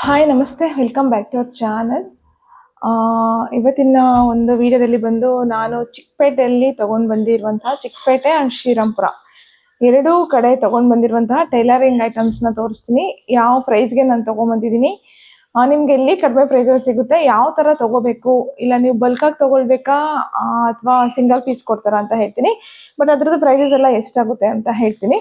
Hi ನಮಸ್ತೆ, welcome back to our channel. ಇವತ್ತಿನ ಒಂದು ವಿಡಿಯೋದಲ್ಲಿ ಬಂದು ನಾನು ಚಿಕ್ಕಪೇಟೆಯಲ್ಲಿ ತೊಗೊಂಡು ಬಂದಿರುವಂತಹ ಚಿಕ್ಕಪೇಟೆ ಆ್ಯಂಡ್ ಶ್ರೀರಾಮ್ಪುರ ಎರಡೂ ಕಡೆ ತೊಗೊಂಡು ಬಂದಿರುವಂತಹ ಟೈಲರಿಂಗ್ ಐಟಮ್ಸ್ನ ತೋರಿಸ್ತೀನಿ. ಯಾವ ಪ್ರೈಸ್ಗೆ ನಾನು ತೊಗೊಂಬಂದಿದ್ದೀನಿ, ನಿಮ್ಗೆ ಎಲ್ಲಿ ಕಡಿಮೆ ಪ್ರೈಸಲ್ಲಿ ಸಿಗುತ್ತೆ, ಯಾವ ಥರ ತೊಗೋಬೇಕು, ಇಲ್ಲ ನೀವು ಬಲ್ಕಾಗಿ ತೊಗೊಳ್ಬೇಕಾ ಅಥವಾ ಸಿಂಗಲ್ ಪೀಸ್ ಕೊಡ್ತಾರಾ ಅಂತ ಹೇಳ್ತೀನಿ. ಬಟ್ ಅದ್ರದ್ದು ಪ್ರೈಸಸ್ ಎಲ್ಲ ಎಷ್ಟಾಗುತ್ತೆ ಅಂತ ಹೇಳ್ತೀನಿ.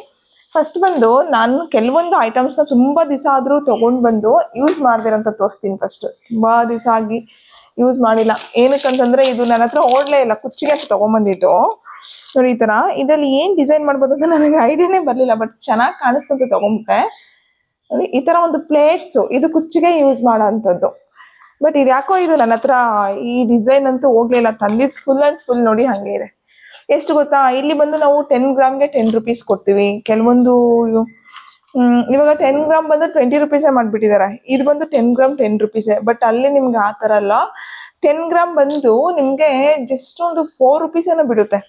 ಫಸ್ಟ್ ಬಂದು ನಾನು ಕೆಲವೊಂದು ಐಟಮ್ಸ್ನ ತುಂಬ ದಿವಸ ಆದರೂ ತೊಗೊಂಡು ಬಂದು ಯೂಸ್ ಮಾಡ್ದಿರಂತ ತೋರಿಸ್ತೀನಿ. ಫಸ್ಟ್ ತುಂಬ ದಿವಸ ಆಗಿ ಯೂಸ್ ಮಾಡಿಲ್ಲ. ಏನಕ್ಕಂತಂದರೆ ಇದು ನನ್ನ ಹತ್ರ ಓಡಲೇ ಇಲ್ಲ, ಕುಚ್ಚಿಗೆ ಅಂತ ತೊಗೊಂಬಂದಿದ್ದು. ನೋಡಿ ಈ ಥರ ಇದರಲ್ಲಿ ಏನು ಡಿಸೈನ್ ಮಾಡ್ಬೋದು ಅಂತ ನನಗೆ ಐಡಿಯಾನೇ ಬರಲಿಲ್ಲ, ಬಟ್ ಚೆನ್ನಾಗಿ ಕಾಣಿಸ್ತಂತ ತೊಗೊಂಬಿಟ್ಟೆ. ನೋಡಿ ಈ ಥರ ಒಂದು ಪ್ಲೇಟ್ಸು, ಇದು ಕುಚ್ಚಿಗೆ ಯೂಸ್ ಮಾಡೋ ಅಂಥದ್ದು. ಬಟ್ ಇದು ಯಾಕೋ ಇದು ನನ್ನ ಹತ್ರ ಈ ಡಿಸೈನ್ ಅಂತೂ ಹೋಗಲಿಲ್ಲ. ತಂದಿದ್ದು ಫುಲ್ ಆ್ಯಂಡ್ ಫುಲ್ ನೋಡಿ ಹಾಗೆ ಇದೆ. ಎಷ್ಟು ಗೊತ್ತಾ, ಇಲ್ಲಿ ಬಂದು ನಾವು 10 ಗ್ರಾಮ್ಗೆ 10 ರೂಪೀಸ್ ಕೊಡ್ತೀವಿ. ಕೆಲವೊಂದು ಇವಾಗ 10 ಗ್ರಾಮ್ ಬಂದು 20 ರೂಪೀಸೇ ಮಾಡಿಬಿಟ್ಟಿದ್ದಾರೆ. ಇದು ಬಂದು 10 ಗ್ರಾಮ್ 10 ರೂಪೀಸೇ. ಬಟ್ ಅಲ್ಲಿ ನಿಮ್ಗೆ ಆ ಥರ ಅಲ್ಲ, 10 ಗ್ರಾಮ್ ಬಂದು ನಿಮಗೆ ಜಸ್ಟ್ ಒಂದು 4 ರೂಪೀಸೇನೋ ಬಿಡುತ್ತೆ.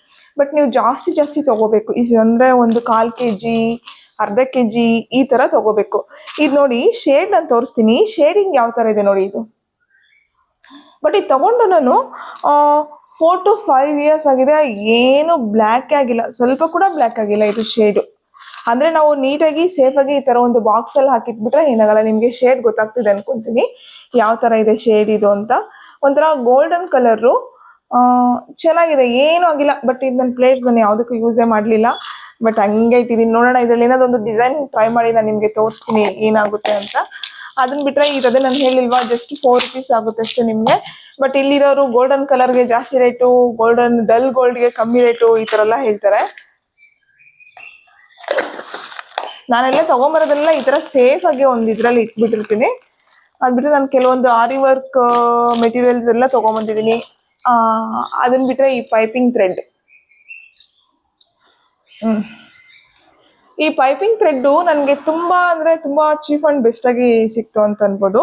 ಬಟ್ ನೀವು ಜಾಸ್ತಿ ತೊಗೋಬೇಕು. ಅಂದರೆ ಒಂದು 1/4 kg, ಅರ್ಧ kg ಈ ಥರ ತೊಗೋಬೇಕು. ಇದು ನೋಡಿ ಶೇಡ್ ನಾನು ತೋರಿಸ್ತೀನಿ, ಶೇಡಿಂಗ್ ಯಾವ ಥರ ಇದೆ ನೋಡಿ ಇದು. ಬಟ್ ಇದು ತಗೊಂಡು ನಾನು 4 to 5 years ಆಗಿದೆ, ಏನು ಬ್ಲ್ಯಾಕ್ ಆಗಿಲ್ಲ, ಸ್ವಲ್ಪ ಕೂಡ ಬ್ಲ್ಯಾಕ್ ಆಗಿಲ್ಲ ಇದು ಶೇಡು. ಅಂದರೆ ನಾವು ನೀಟಾಗಿ ಸೇಫಾಗಿ ಈ ಥರ ಒಂದು ಬಾಕ್ಸಲ್ಲಿ ಹಾಕಿಟ್ಬಿಟ್ರೆ ಏನಾಗಲ್ಲ. ನಿಮಗೆ ಶೇಡ್ ಗೊತ್ತಾಗ್ತಿದೆ ಅನ್ಕೊತೀನಿ ಯಾವ ಥರ ಇದೆ ಶೇಡ್ ಇದು ಅಂತ. ಒಂಥರ ಗೋಲ್ಡನ್ ಕಲರು, ಚೆನ್ನಾಗಿದೆ, ಏನೂ ಆಗಿಲ್ಲ. ಬಟ್ ಇದು ನನ್ನ ಪ್ಲೇಟ್ಸ್ ನಾನು ಯಾವುದಕ್ಕೂ ಯೂಸೇ ಮಾಡಲಿಲ್ಲ, ಬಟ್ ಹಂಗೆ ಇಟ್ಟಿದ್ದೀನಿ. ನೋಡೋಣ ಇದರಲ್ಲಿ ಏನಾದ್ರು ಒಂದು ಡಿಸೈನ್ ಟ್ರೈ ಮಾಡಿ ನಾನು ನಿಮಗೆ ತೋರಿಸ್ತೀನಿ ಏನಾಗುತ್ತೆ ಅಂತ. ಅದನ್ನ ಬಿಟ್ಟರೆ ಇರೋದೇ ನಾನು ಹೇಳಿಲ್ವಾ, ಜಸ್ಟ್ 4 ರೂಪೀಸ್ ಆಗುತ್ತೆ ಅಷ್ಟೇ ನಿಮಗೆ. ಬಟ್ ಇಲ್ಲಿರೋರು ಗೋಲ್ಡನ್ ಕಲರ್ಗೆ ಜಾಸ್ತಿ ರೇಟು, ಡಲ್ ಗೋಲ್ಡ್ಗೆ ಕಮ್ಮಿ ರೇಟು ಈ ಥರ ಎಲ್ಲ ಹೇಳ್ತಾರೆ. ನಾನೆಲ್ಲ ತೊಗೊಂಬರೋದೆಲ್ಲ ಈ ಥರ ಸೇಫಾಗಿ ಒಂದು ಇದರಲ್ಲಿ ಇಟ್ಬಿಟ್ಟಿರ್ತೀನಿ. ಅದು ಬಿಟ್ಟರೆ ನಾನು ಕೆಲವೊಂದು ಆರಿ ವರ್ಕ್ ಮೆಟೀರಿಯಲ್ಸ್ ಎಲ್ಲ ತೊಗೊಂಬಂದಿದ್ದೀನಿ. ಅದನ್ನ ಬಿಟ್ಟರೆ ಈ ಪೈಪಿಂಗ್ ಥ್ರೆಡ್, ಈ ಪೈಪಿಂಗ್ ಥ್ರೆಡ್ಡು ನನಗೆ ತುಂಬ ಅಂದರೆ ತುಂಬ ಚೀಪ್ ಆ್ಯಂಡ್ ಬೆಸ್ಟಾಗಿ ಸಿಕ್ತು ಅಂತ ಅನ್ಬೋದು.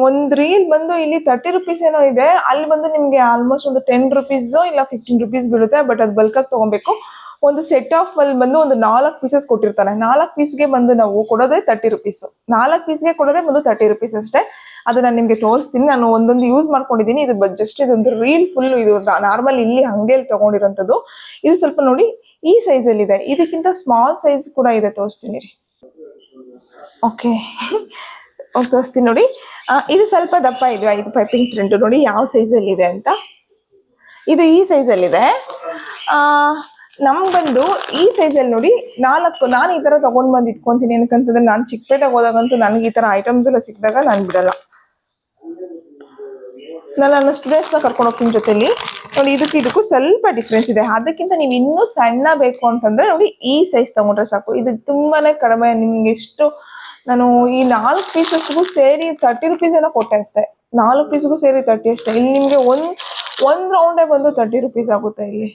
ಒಂದು ರೀಲ್ ಬಂದು ಇಲ್ಲಿ 30 ರೂಪೀಸ್ ಏನೋ ಇದೆ, ಅಲ್ಲಿ ಬಂದು ನಿಮಗೆ ಆಲ್ಮೋಸ್ಟ್ ಒಂದು 10 ರೂಪೀಸು ಇಲ್ಲ 15 ರೂಪೀಸ್ ಬೀಳುತ್ತೆ. ಬಟ್ ಅದು ಬಲ್ಕಾಗಿ ತೊಗೊಬೇಕು. ಒಂದು ಸೆಟ್ ಆಫ್ ಅಲ್ಲಿ ಬಂದು ಒಂದು 4 ಪೀಸಸ್ ಕೊಟ್ಟಿರ್ತಾರೆ. 4 ಪೀಸ್ಗೆ ಬಂದು ನಾವು ಕೊಡೋದೇ 30 ರೂಪೀಸು. 4 ಪೀಸ್ಗೆ ಕೊಡೋದೇ ಬಂದು 30 ರೂಪೀಸ್ ಅಷ್ಟೇ. ಅದು ನಾನು ನಿಮಗೆ ತೋರಿಸ್ತೀನಿ. ನಾನು ಒಂದೊಂದು ಯೂಸ್ ಮಾಡ್ಕೊಂಡಿದ್ದೀನಿ. ಇದು ಜಸ್ಟ್ ಇದೊಂದು ರೀಲ್ ಫುಲ್, ಇದು ನಾರ್ಮಲ್ ಇಲ್ಲಿ ಅಂಗಡಿಯಲ್ಲಿ ತೊಗೊಂಡಿರೋಂಥದ್ದು. ಇದು ಸ್ವಲ್ಪ ನೋಡಿ ಈ ಸೈಜಲ್ಲಿ ಇದೆ, ಇದಕ್ಕಿಂತ ಸ್ಮಾಲ್ ಸೈಜ್ ಕೂಡ ಇದೆ, ತೋರಿಸ್ತೀನಿ ರೀ. ಓಕೆ ತೋರಿಸ್ತೀನಿ ನೋಡಿ. ಇದು ಸ್ವಲ್ಪ ದಪ್ಪ ಇದೆ, ಇದು ಪೈಪಿಂಗ್ ಥ್ರೆಡ್ ನೋಡಿ ಯಾವ ಸೈಜಲ್ಲಿ ಇದೆ ಅಂತ. ಇದು ಈ ಸೈಜಲ್ಲಿದೆ. ನಮ್ಗೆ ಬಂದು ಈ ಸೈಜಲ್ಲಿ ನೋಡಿ 4. ನಾನು ಈ ಥರ ತೊಗೊಂಡು ಬಂದು ಇಟ್ಕೊತೀನಿ. ಏನಕ್ಕಂತಂದ್ರೆ ನಾನು ಚಿಕ್ಕಪೇಟೆಗೆ ಹೋದಾಗಂತೂ ನನಗೆ ಈ ಥರ ಐಟಮ್ಸ್ ಎಲ್ಲ ಸಿಕ್ಕಿದಾಗ ನಾನು ಬಿಡಲ್ಲ. ನಾನು ನನ್ನ ಸ್ಟೂಡೆಂಟ್ಸ್ನ ಕರ್ಕೊಂಡು ಹೋಗ್ತೀನಿ ಜೊತೆಲಿ. ನೋಡಿ ಇದಕ್ಕೂ ಸ್ವಲ್ಪ ಡಿಫ್ರೆನ್ಸ್ ಇದೆ. ಅದಕ್ಕಿಂತ ನೀವು ಇನ್ನೂ ಸಣ್ಣ ಬೇಕು ಅಂತಂದರೆ ನೋಡಿ ಈ ಸೈಜ್ ತೊಗೊಂಡ್ರೆ ಸಾಕು. ಇದು ತುಂಬಾ ಕಡಿಮೆ. ನಿಮ್ಗೆ ಎಷ್ಟು ನಾನು ಈ 4 ಪೀಸಸ್ಗೂ ಸೇರಿ 30 ರೂಪೀಸ್ ಏನೋ ಕೊಟ್ಟೆ ಅಷ್ಟೇ. 4 ಪೀಸ್ಗೂ ಸೇರಿ 30 ಅಷ್ಟೇ. ಇಲ್ಲಿ ನಿಮಗೆ ಒಂದು ರೌಂಡೇ ಬಂದು 30 ರೂಪೀಸ್ ಆಗುತ್ತೆ ಇಲ್ಲಿ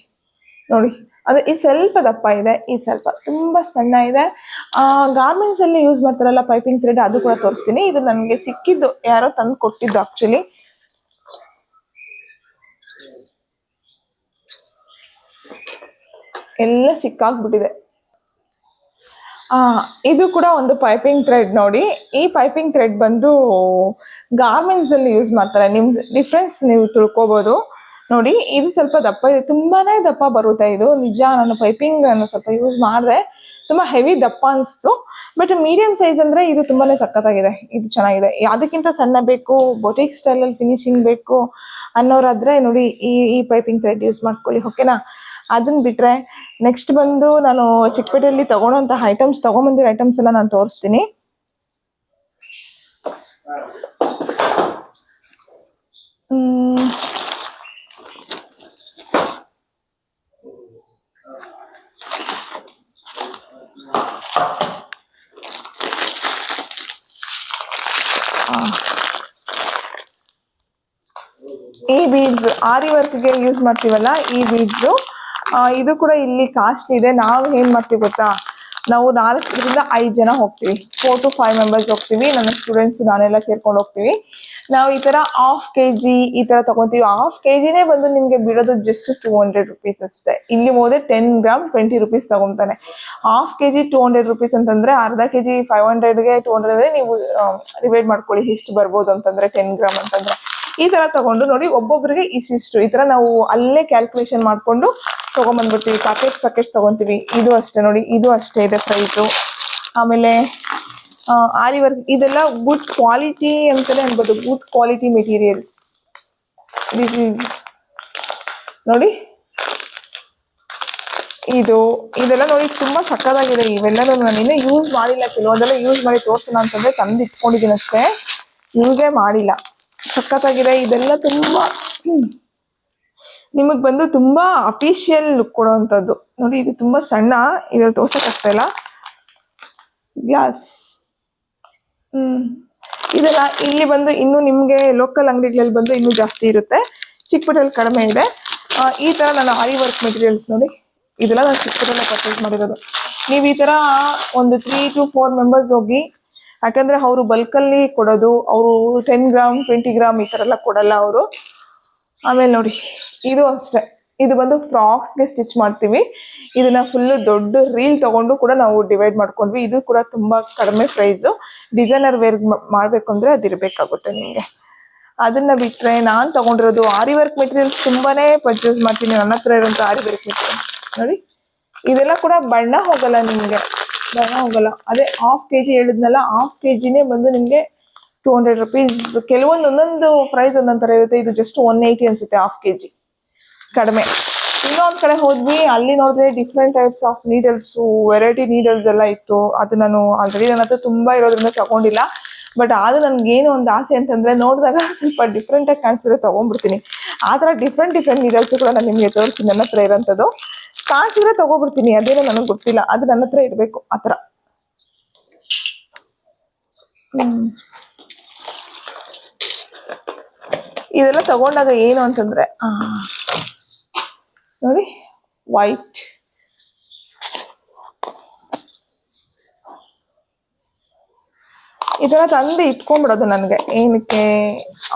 ನೋಡಿ. ಅದು ಈ ಸ್ವಲ್ಪ ದಪ್ಪ ಇದೆ, ಈ ಸ್ವಲ್ಪ ತುಂಬ ಸಣ್ಣ ಇದೆ. ಗಾರ್ಮೆಂಟ್ಸಲ್ಲಿ ಯೂಸ್ ಮಾಡ್ತಾರಲ್ಲ ಪೈಪಿಂಗ್ ಥ್ರೆಡ್, ಅದು ಕೂಡ ತೋರಿಸ್ತೀನಿ. ಇದು ನನಗೆ ಸಿಕ್ಕಿದ್ದು, ಯಾರೋ ತಂದು ಕೊಟ್ಟಿದ್ದು ಆ್ಯಕ್ಚುಲಿ. ಎಲ್ಲ ಸಿಕ್ಕಾಗ್ಬಿಟ್ಟಿದೆ. ಇದು ಕೂಡ ಒಂದು ಪೈಪಿಂಗ್ ಥ್ರೆಡ್ ನೋಡಿ. ಈ ಪೈಪಿಂಗ್ ಥ್ರೆಡ್ ಬಂದು ಗಾರ್ಮೆಂಟ್ಸಲ್ಲಿ ಯೂಸ್ ಮಾಡ್ತಾರೆ. ನಿಮ್ಮ ಡಿಫ್ರೆನ್ಸ್ ನೀವು ತಿಳ್ಕೊಬೋದು ನೋಡಿ. ಇದು ಸ್ವಲ್ಪ ದಪ್ಪ ಇದೆ, ತುಂಬಾ ದಪ್ಪ ಬರುತ್ತೆ ಇದು ನಿಜ. ನಾನು ಪೈಪಿಂಗ್ ಸ್ವಲ್ಪ ಯೂಸ್ ಮಾಡಿದೆ, ತುಂಬ ಹೆವಿ ದಪ್ಪ ಅನಿಸ್ತು. ಬಟ್ ಮೀಡಿಯಂ ಸೈಜ್ ಅಂದರೆ ಇದು ತುಂಬಾ ಸಖತ್ತಾಗಿದೆ, ಇದು ಚೆನ್ನಾಗಿದೆ. ಅದಕ್ಕಿಂತ ಸಣ್ಣ ಬೇಕು, ಬೊಟಿಕ್ ಸ್ಟೈಲಲ್ಲಿ ಫಿನಿಶಿಂಗ್ ಬೇಕು ಅನ್ನೋರಾದರೆ ನೋಡಿ ಈ ಪೈಪಿಂಗ್ ಥ್ರೆಡ್ ಯೂಸ್ ಮಾಡ್ಕೊಳ್ಳಿ, ಓಕೆನಾ. ಅದನ್ನ ಬಿಟ್ಟರೆ ನೆಕ್ಸ್ಟ್ ಬಂದು ನಾನು ಚಿಕ್ಕಪೇಟೆಯಲ್ಲಿ ತೊಗೊಳೋಂಥ ತೊಗೊಂಬಂದಿರೋ ಐಟಮ್ಸ್ ಎಲ್ಲ ನಾನು ತೋರಿಸ್ತೀನಿ. ಈ ಬೀಡ್ಸ್ ಆರಿ ವರ್ಕ್ಗೆ ಯೂಸ್ ಮಾಡ್ತೀವಲ್ಲ, ಈ ಬೀಡ್ಸು ಇದು ಕೂಡ ಇಲ್ಲಿ ಕಾಸ್ಟ್ಲಿ ಇದೆ. ನಾವು ಏನು ಮಾಡ್ತೀವಿ ಗೊತ್ತಾ, ನಾವು 4 ಜನ ಹೋಗ್ತೀವಿ, 4 to 5 ಮೆಂಬರ್ಸ್ ಹೋಗ್ತೀವಿ. ನನ್ನ ಸ್ಟೂಡೆಂಟ್ಸ್ ನಾನೆಲ್ಲ ಸೇರ್ಕೊಂಡು ಹೋಗ್ತೀವಿ. ನಾವು ಈ ತರ ಹಾಫ್ ಕೆಜಿ ಈ ತರ ತಗೊಂತೀವಿ. ಹಾಫ್ ಕೆಜಿನೇ ಬಂದು ನಿಮ್ಗೆ ಬಿಡೋದು ಜಸ್ಟ್ 200 rupees ಅಷ್ಟೇ. ಇಲ್ಲಿ ಹೋದ್ರೆ 10 ಗ್ರಾಮ್ 20 rupees ತಗೊಂತಾನೆ. ಹಾಫ್ ಕೆಜಿ 200 rupees ಅಂತಂದ್ರೆ ಅರ್ಧ ಕೆಜಿ 500ಗೆ 200 ಅಂದ್ರೆ ನೀವು ಡಿವೈಡ್ ಮಾಡ್ಕೊಳ್ಳಿ ಎಷ್ಟು ಬರ್ಬೋದು ಅಂತಂದ್ರೆ 10 ಗ್ರಾಮ್ ಅಂತಂದ್ರೆ. ಈ ತರ ತಗೊಂಡು ನೋಡಿ ಒಬ್ಬೊಬ್ರಿಗೆ ಇಷ್ಟಿಷ್ಟು ಈ ತರ ನಾವು ಅಲ್ಲೇ ಕ್ಯಾಲ್ಕುಲೇಷನ್ ಮಾಡ್ಕೊಂಡು ತಗೊಂಡ್ಬಂದ್ಬಿಡ್ತೀವಿ. ಪ್ಯಾಕೆಟ್ಸ್ ತಗೊಂತೀವಿ. ಇದು ಅಷ್ಟೇ ನೋಡಿ, ಇದು ಅಷ್ಟೇ ಇದೆ ಪ್ರೈಸು. ಆಮೇಲೆ ಆರಿ ವರ್ಕ್ ಇದೆಲ್ಲ ಗುಡ್ ಕ್ವಾಲಿಟಿ ಅಂತಾನೆ ಅನ್ಬೋದು, ಗುಡ್ ಕ್ವಾಲಿಟಿ ಮೆಟೀರಿಯಲ್ಸ್. ನೋಡಿ ಇದೆಲ್ಲ ನೋಡಿ ತುಂಬಾ ಸಕ್ಕತ್ತಾಗಿದೆ. ಇವೆಲ್ಲರೂ ನಾನು ಇನ್ನೂ ಯೂಸ್ ಮಾಡಿಲ್ಲ. ಕೆಲವೊಂದೆಲ್ಲ ಯೂಸ್ ಮಾಡಿ ತೋರ್ಸೋಣ ಅಂತಂದ್ರೆ ತಂದು ಇಟ್ಕೊಂಡಿದ್ದೀನಿ ಅಷ್ಟೇ, ಯೂಸೇ ಮಾಡಿಲ್ಲ. ಸಕ್ಕತ್ತಾಗಿದೆ ಇದೆಲ್ಲ. ತುಂಬಾ ನಿಮಗ್ ಬಂದು ತುಂಬಾ ಅಫಿಷಿಯಲ್ ಲುಕ್ ಕೊಡುವಂಥದ್ದು. ನೋಡಿ ಇದು ತುಂಬಾ ಸಣ್ಣ, ಇದ್ರಲ್ಲಿ ತೋರ್ಸಕ್ ಇಲ್ಲ ಗ್ಲಾಸ್. ಇದೆಲ್ಲ ಇಲ್ಲಿ ಬಂದು ಇನ್ನು ನಿಮ್ಗೆ ಲೋಕಲ್ ಅಂಗಡಿಗಳಲ್ಲಿ ಬಂದು ಇನ್ನೂ ಜಾಸ್ತಿ ಇರುತ್ತೆ, ಚಿಕ್ಕಪೇಟೆಯಲ್ಲಿ ಕಡಿಮೆ ಇದೆ. ಈ ತರ ನಾನು ಆರಿ ವರ್ಕ್ ಮೆಟೀರಿಯಲ್ಸ್ ನೋಡಿ ಇದೆಲ್ಲ ನಾನು ಚಿಕ್ಕಪೇಟೆಲ್ಲ ಪರ್ಚೇಸ್ ಮಾಡಿರೋದು. ನೀವು ಈ ತರ ಒಂದು 3 to 4 ಮೆಂಬರ್ಸ್ ಹೋಗಿ, ಯಾಕಂದ್ರೆ ಅವರು ಬಲ್ಕಲ್ಲಿ ಕೊಡೋದು, ಅವರು 10 ಗ್ರಾಮ್ 20 ಗ್ರಾಮ್ ಈ ತರ ಎಲ್ಲ ಕೊಡಲ್ಲ ಅವರು. ಆಮೇಲೆ ನೋಡಿ ಇದು ಅಷ್ಟೇ, ಇದು ಬಂದು ಫ್ರಾಕ್ಸ್ಗೆ ಸ್ಟಿಚ್ ಮಾಡ್ತೀವಿ. ಇದನ್ನ ಫುಲ್ ದೊಡ್ಡ ರೀಲ್ ತಗೊಂಡು ಕೂಡ ನಾವು ಡಿವೈಡ್ ಮಾಡ್ಕೊಂಡ್ವಿ. ಇದು ಕೂಡ ತುಂಬಾ ಕಡಿಮೆ ಪ್ರೈಸು. ಡಿಸೈನರ್ ವೇರ್ ಮಾಡ್ಬೇಕು ಅಂದ್ರೆ ಅದಿರ್ಬೇಕಾಗುತ್ತೆ ನಿಮ್ಗೆ. ಅದನ್ನ ಬಿಟ್ರೆ ನಾನ್ ತಗೊಂಡಿರೋದು ಆರಿ ವರ್ಕ್ ಮೆಟೀರಿಯಲ್ಸ್ ತುಂಬಾನೇ ಪರ್ಚೇಸ್ ಮಾಡ್ತೀನಿ. ನನ್ನ ಹತ್ರ ಇರುವಂತ ಆರಿ ವರ್ಕ್ ಮೆಟೀರಿಯಲ್ಸ್ ನೋಡಿ, ಇದೆಲ್ಲ ಕೂಡ ಬಣ್ಣ ಹೋಗಲ್ಲ ನಿಮ್ಗೆ, ಬಣ್ಣ ಹೋಗಲ್ಲ. ಅದೇ ಹಾಫ್ ಕೆಜಿ ಹೇಳಿದ್ನಲ್ಲ, ಹಾಫ್ ಕೆಜಿನೇ ಬಂದು ನಿಮ್ಗೆ 200 rupees. ಒಂದೊಂದು ಪ್ರೈಸ್ ಒಂದೊಂದ್ ತರ ಇರುತ್ತೆ. ಇದು ಜಸ್ಟ್ 180 ಅನ್ಸುತ್ತೆ ಹಾಫ್ ಕೆಜಿ, ಕಡಿಮೆ. ಇನ್ನೊಂದ್ ಕಡೆ ಹೋದ್ವಿ, ಅಲ್ಲಿ ನೋಡಿದ್ರೆ different types of needles, variety needles ಎಲ್ಲ ಇತ್ತು. ಅದು ನಾನು ಆಲ್ರೆಡಿ ನನ್ನ ಹತ್ರ ತುಂಬಾ ಇರೋದ್ರಿಂದ ತಗೊಂಡಿಲ್ಲ. ಬಟ್ ಆದ್ರೂ ನನ್ಗೇನು ಒಂದು ಆಸೆ ಅಂತಂದ್ರೆ ನೋಡಿದಾಗ ಸ್ವಲ್ಪ ಡಿಫ್ರೆಂಟ್ ಆಗಿ ಕಾಣಿಸಿದ್ರೆ ತಗೊಂಡ್ಬಿಡ್ತೀನಿ. ಆ ತರ ಡಿಫ್ರೆಂಟ್ ನೀಡಲ್ಸ್ ಕೂಡ ನಾನು ನಿಮ್ಗೆ ತೋರಿಸ್ತೀನಿ. ನನ್ನ ಹತ್ರ ಇರೋಂಥದ್ದು ಕಾಣಿಸಿದ್ರೆ ತಗೋಬಿಡ್ತೀನಿ, ಅದೇನೋ ನನಗೆ ಗೊತ್ತಿಲ್ಲ, ಅದು ನನ್ನ ಹತ್ರ ಇರ್ಬೇಕು ಆ ತರ. ಇದೆಲ್ಲ ತಗೊಂಡಾಗ ಏನು ಅಂತಂದ್ರೆ ನೋಡಿ ವೈಟ್, ಇದೆಲ್ಲ ತಂದು ಇಟ್ಕೊಂಡ್ಬಿಡೋದು. ನನಗೆ ಏನಕ್ಕೆ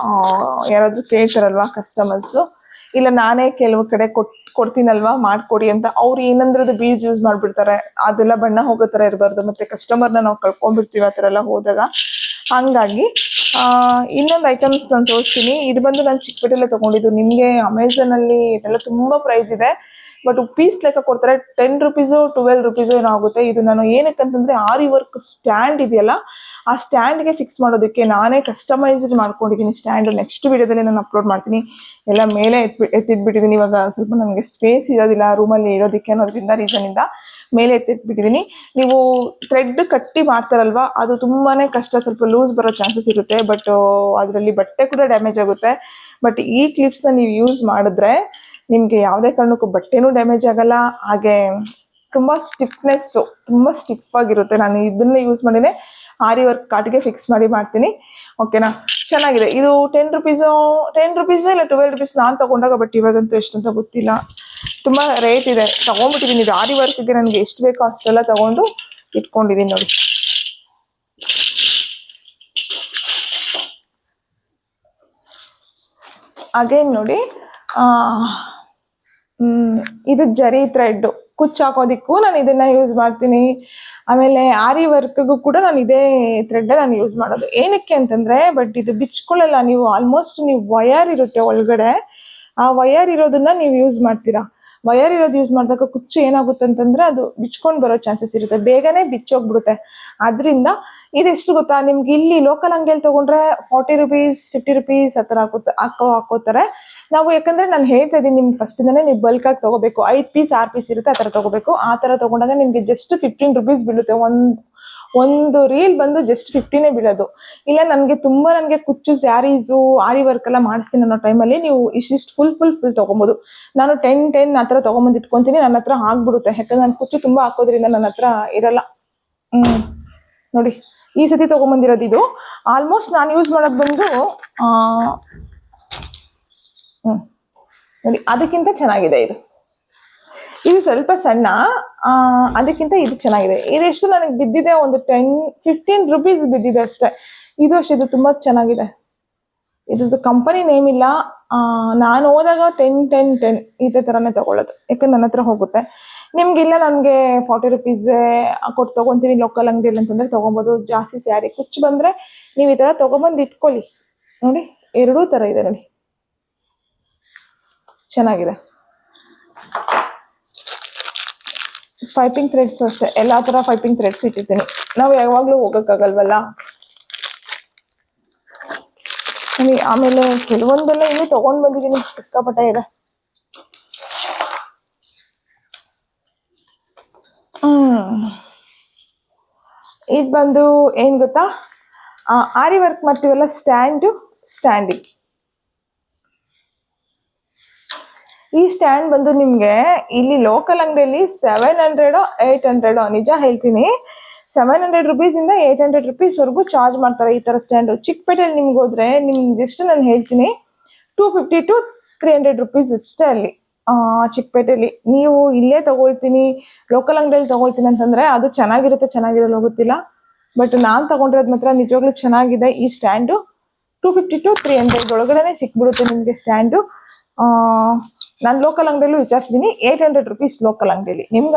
ಯಾರಾದ್ರೂ ಕೇಳ್ತಾರಲ್ವಾ ಕಸ್ಟಮರ್ಸು, ಇಲ್ಲ ನಾನೇ ಕೆಲವು ಕಡೆ ಕೊಡ್ತೀನಲ್ವಾ ಮಾಡ್ಕೊಡಿ ಅಂತ, ಅವ್ರು ಏನಂದ್ರೆ ಬೀಡ್ಸ್ ಯೂಸ್ ಮಾಡ್ಬಿಡ್ತಾರೆ. ಅದೆಲ್ಲ ಬಣ್ಣ ಹೋಗೋ ಥರ ಇರಬಾರ್ದು, ಮತ್ತೆ ಕಸ್ಟಮರ್ನ ನಾವು ಕಳ್ಕೊಂಡ್ಬಿಡ್ತೀವಿ ಆ ಥರ ಎಲ್ಲ ಹೋದಾಗ. ಹಂಗಾಗಿ ಇನ್ನೊಂದು ಐಟಮ್ಸ್ ನಾನು ತೋರಿಸ್ತೀನಿ. ಇದು ಬಂದು ನಾನು ಚಿಕ್ಕಪೇಟೆಲ್ಲೇ ತಗೊಂಡಿದ್ದು. ನಿಮಗೆ ಅಮೆಝಾನಲ್ಲಿ ಇದೆಲ್ಲ ತುಂಬ ಪ್ರೈಸ್ ಇದೆ, ಬಟ್ ಪೀಸ್ ಲೆಕ್ಕ ಕೊಡ್ತಾರೆ. 10 rupees 12 rupees ಏನೋ ಆಗುತ್ತೆ. ಇದು ನಾನು ಏನಕ್ಕಂತಂದ್ರೆ ಆರಿ ವರ್ಕ್ ಸ್ಟ್ಯಾಂಡ್ ಇದೆಯಲ್ಲ, ಆ ಸ್ಟ್ಯಾಂಡ್ಗೆ ಫಿಕ್ಸ್ ಮಾಡೋದಕ್ಕೆ ನಾನೇ ಕಸ್ಟಮೈಸ್ಡ್ ಮಾಡ್ಕೊಂಡಿದ್ದೀನಿ ಸ್ಟ್ಯಾಂಡ್. ನೆಕ್ಸ್ಟ್ ವಿಡಿಯೋದಲ್ಲಿ ನಾನು ಅಪ್ಲೋಡ್ ಮಾಡ್ತೀನಿ. ಎಲ್ಲ ಮೇಲೆ ಎತ್ತಿಟ್ಬಿಟ್ಟಿದ್ದೀನಿ. ಇವಾಗ ಸ್ವಲ್ಪ ನನಗೆ ಸ್ಪೇಸ್ ಇರೋದಿಲ್ಲ ರೂಮಲ್ಲಿ ಇರೋದಕ್ಕೆ ಅನ್ನೋದ್ರಿಂದ ರೀಸನಿಂದ ಮೇಲೆ ಎತ್ತಿಟ್ಬಿಟ್ಟಿದ್ದೀನಿ. ನೀವು ಥ್ರೆಡ್ ಕಟ್ಟಿ ಮಾಡ್ತಾರಲ್ವಾ, ಅದು ತುಂಬಾ ಕಷ್ಟ, ಸ್ವಲ್ಪ ಲೂಸ್ ಬರೋ ಚಾನ್ಸಸ್ ಇರುತ್ತೆ. ಬಟ್ ಅದರಲ್ಲಿ ಬಟ್ಟೆ ಕೂಡ ಡ್ಯಾಮೇಜ್ ಆಗುತ್ತೆ. ಬಟ್ ಈ ಕ್ಲಿಪ್ಸ್ನ ನೀವು ಯೂಸ್ ಮಾಡಿದ್ರೆ ನಿಮಗೆ ಯಾವುದೇ ಕಾರಣಕ್ಕೂ ಬಟ್ಟೆನೂ ಡ್ಯಾಮೇಜ್ ಆಗಲ್ಲ, ಹಾಗೆ ತುಂಬ ಸ್ಟಿಫ್ನೆಸ್ಸು, ತುಂಬ ಸ್ಟಿಫ್ ಆಗಿರುತ್ತೆ. ನಾನು ಇದನ್ನ ಯೂಸ್ ಮಾಡಿನೇ ಆರಿ ವರ್ಕ್ ಕಾಟಿಗೆ ಫಿಕ್ಸ್ ಮಾಡಿ ಮಾಡ್ತೀನಿ. ಓಕೆನಾ, ಚೆನ್ನಾಗಿದೆ. ಇದು 10 rupees ಇಲ್ಲ 12 rupees ನಾನು ತಗೊಂಡಾಗ, ಬಟ್ ಇವಾಗಂತೂ ಎಷ್ಟಂತ ಗೊತ್ತಿಲ್ಲ. ತುಂಬ ರೇಟ್ ಇದೆ. ತಗೊಂಡ್ಬಿಟ್ಟಿದ್ದೀನಿ. ಇದು ಆರಿ ವರ್ಕ್ಗೆ ನನಗೆ ಎಷ್ಟು ಬೇಕೋ ಅಷ್ಟೆಲ್ಲ ತಗೊಂಡು ಇಟ್ಕೊಂಡಿದ್ದೀನಿ ನೋಡಿ. ಅಗೇನ್ ನೋಡಿ, ಇದು ಜರಿ ಥ್ರೆಡ್ ಕುಚ್ಚು ಹಾಕೋದಿಕ್ಕೂ ನಾನು ಇದನ್ನ ಯೂಸ್ ಮಾಡ್ತೀನಿ. ಆಮೇಲೆ ಆರಿ ವರ್ಕ್ಗೂ ಕೂಡ ನಾನು ಇದೇ ಥ್ರೆಡ್ ನಾನು ಯೂಸ್ ಮಾಡೋದು. ಏನಕ್ಕೆ ಅಂತಂದ್ರೆ, ಬಟ್ ಇದು ಬಿಚ್ಕೊಳ್ಳಲ್ಲ. ನೀವು ಆಲ್ಮೋಸ್ಟ್ ನೀವು ವಯರ್ ಇರುತ್ತೆ ಒಳಗಡೆ, ಆ ವಯರ್ ಇರೋದನ್ನ ನೀವು ಯೂಸ್ ಮಾಡ್ತೀರಾ. ವಯರ್ ಇರೋದು ಯೂಸ್ ಮಾಡಿದಾಗ ಕುಚ್ಚು ಏನಾಗುತ್ತೆ ಅಂತಂದ್ರೆ ಅದು ಬಿಚ್ಕೊಂಡು ಬರೋ ಚಾನ್ಸಸ್ ಇರುತ್ತೆ, ಬೇಗನೆ ಬಿಚ್ಚೋಗ್ಬಿಡುತ್ತೆ. ಅದರಿಂದ ಇದೆಷ್ಟು ಗೊತ್ತಾ ನಿಮ್ಗೆ, ಇಲ್ಲಿ ಲೋಕಲ್ ಅಂಗಡಿಯಲ್ಲಿ ತಗೊಂಡ್ರೆ 40 rupees 50 rupees ಆ ಥರ ಹಾಕೋತಾರೆ. ನಾವು ಯಾಕಂದ್ರೆ ನಾನು ಹೇಳ್ತಾ ಇದ್ದೀನಿ ನಿಮ್ಗೆ ಫಸ್ಟಿಂದಾನೆ, ನೀವು ಬಲ್ಕ್ ಆಗಿ ತಗೋಬೇಕು. 5 piece 6 piece ಇರುತ್ತೆ, ಆ ಥರ ತಗೋಬೇಕು. ಆ ಥರ ತಗೊಂಡಾಗ ನಿಮ್ಗೆ ಜಸ್ಟ್ 15 rupees ಬೀಳುತ್ತೆ. ಒಂದು ರೀಲ್ ಬಂದು ಜಸ್ಟ್ 15 ಬೀಳೋದು. ಇಲ್ಲ ನನಗೆ ಕುಚ್ಚು ಸ್ಯಾರೀಸು ಆರಿ ವರ್ಕ್ ಎಲ್ಲ ಮಾಡಿಸ್ತೀನಿ ಅನ್ನೋ ಟೈಮಲ್ಲಿ ನೀವು ಇಷ್ಟಿಷ್ಟು ಫುಲ್ ತೊಗೊಬೋದು. ನಾನು 10 ಆ ಥರ ತೊಗೊಂಬಂದು ಇಟ್ಕೊತೀನಿ. ನನ್ನ ಹತ್ರ ಆಗ್ಬಿಡುತ್ತೆ, ಯಾಕಂದ್ರೆ ನಾನು ಕುಚ್ಚು ತುಂಬ ಹಾಕೋದ್ರಿಂದ ನನ್ನ ಹತ್ರ ಇರಲ್ಲ. ನೋಡಿ ಈ ಸತಿ ತೊಗೊಂಬಂದಿರೋದು ಇದು. ಆಲ್ಮೋಸ್ಟ್ ನಾನು ಯೂಸ್ ಮಾಡೋದು ಬಂದು ನೋಡಿ ಅದಕ್ಕಿಂತ ಚೆನ್ನಾಗಿದೆ ಇದು. ಇದು ಸ್ವಲ್ಪ ಸಣ್ಣ, ಅದಕ್ಕಿಂತ ಇದು ಚೆನ್ನಾಗಿದೆ. ಇದೆಷ್ಟು ನನಗೆ ಬಿದ್ದಿದೆ, ಒಂದು 10-15 ರುಪೀಸ್ ಬಿದ್ದಿದೆ ಅಷ್ಟೇ. ಇದು ಅಷ್ಟೇ, ಇದು ತುಂಬಾ ಚೆನ್ನಾಗಿದೆ. ಇದ್ರದ್ದು ಕಂಪನಿ ನೇಮ್ ಇಲ್ಲ. ನಾನು ಹೋದಾಗ 10 ಇದೇ ಥರನೇ ತಗೊಳ್ಳೋದು, ಯಾಕಂದ್ರೆ ನನ್ನ ಹತ್ರ ಹೋಗುತ್ತೆ. ನಿಮ್ಗಿಲ್ಲ ನನಗೆ 40 ರುಪೀಸ್ ಕೊಟ್ಟು ತೊಗೊತೀವಿ ಲೋಕಲ್ ಅಂಗಡಿಯಲ್ಲಿ ಅಂತಂದರೆ ತೊಗೊಬೋದು. ಜಾಸ್ತಿ ಸ್ಯಾರಿ ಕುಚ್ಚು ಬಂದರೆ ನೀವು ಈ ಥರ ತೊಗೊಂಬಂದು ಇಟ್ಕೊಳ್ಳಿ. ನೋಡಿ, ಎರಡೂ ಥರ ಇದೆ ನೋಡಿ, ಚೆನ್ನಾಗಿದೆ. ಪೈಪಿಂಗ್ ಥ್ರೆಡ್ಸು ಅಷ್ಟೇ, ಎಲ್ಲ ಥರ ಪೈಪಿಂಗ್ ಥ್ರೆಡ್ಸ್ ಇಟ್ಟಿರ್ತೀನಿ. ನಾವು ಯಾವಾಗಲೂ ಹೋಗೋಕ್ಕಾಗಲ್ವಲ್ಲ. ಆಮೇಲೆ ಕೆಲವೊಂದೆಲ್ಲ ಇನ್ನೂ ತೊಗೊಂಡು ಬಂದಿದ್ದೀನಿ, ಸಿಕ್ಕಾಪಟ್ಟೆ ಇದೆ. ಇದು ಬಂದು ಏನು ಗೊತ್ತಾ, ಆರಿ ವರ್ಕ್ ಮಾಡ್ತೀವಲ್ಲ, ಸ್ಟ್ಯಾಂಡಿಂಗ್. ಈ ಸ್ಟ್ಯಾಂಡ್ ಬಂದು ನಿಮಗೆ ಇಲ್ಲಿ ಲೋಕಲ್ ಅಂಗಡಿಯಲ್ಲಿ 700 800, ನಿಜ ಹೇಳ್ತೀನಿ, 700 ರುಪೀಸಿಂದ 800 ರುಪೀಸ್ವರೆಗೂ ಚಾರ್ಜ್ ಮಾಡ್ತಾರೆ ಈ ಥರ ಸ್ಟ್ಯಾಂಡು. ಚಿಕ್ಕಪೇಟೆಯಲ್ಲಿ ನಿಮ್ಗೆ ಹೋದ್ರೆ ನಿಮ್ಗೆ ಎಷ್ಟು ನಾನು ಹೇಳ್ತೀನಿ, 250 to 300 ರುಪೀಸ್ ಇಷ್ಟೇ ಅಲ್ಲಿ ಚಿಕ್ಕಪೇಟೆಯಲ್ಲಿ. ನೀವು ಇಲ್ಲೇ ತಗೊಳ್ತೀನಿ, ಲೋಕಲ್ ಅಂಗಡಿಯಲ್ಲಿ ತಗೊಳ್ತೀನಿ ಅಂತಂದರೆ ಅದು ಚೆನ್ನಾಗಿರಲ್ಲ ಗೊತ್ತಿಲ್ಲ. ಬಟ್ ನಾನು ತಗೊಂಡಿರೋದು ಮಾತ್ರ ನಿಜವಾಗ್ಲೂ ಚೆನ್ನಾಗಿದೆ. ಈ ಸ್ಟ್ಯಾಂಡು 250 to 300 ಒಳಗಡೆ ಸಿಕ್ಬಿಡುತ್ತೆ ನಿಮಗೆ ಸ್ಟ್ಯಾಂಡು. ನಾನು ಲೋಕಲ್ ಅಂಗಡಿಯಲ್ಲೂ ವಿಚಾರಿಸಿದ್ದೀನಿ, 800 ರುಪೀಸ್ ಲೋಕಲ್ ಅಂಗಡಿಯಲ್ಲಿ. ನಿಮ್ಗೆ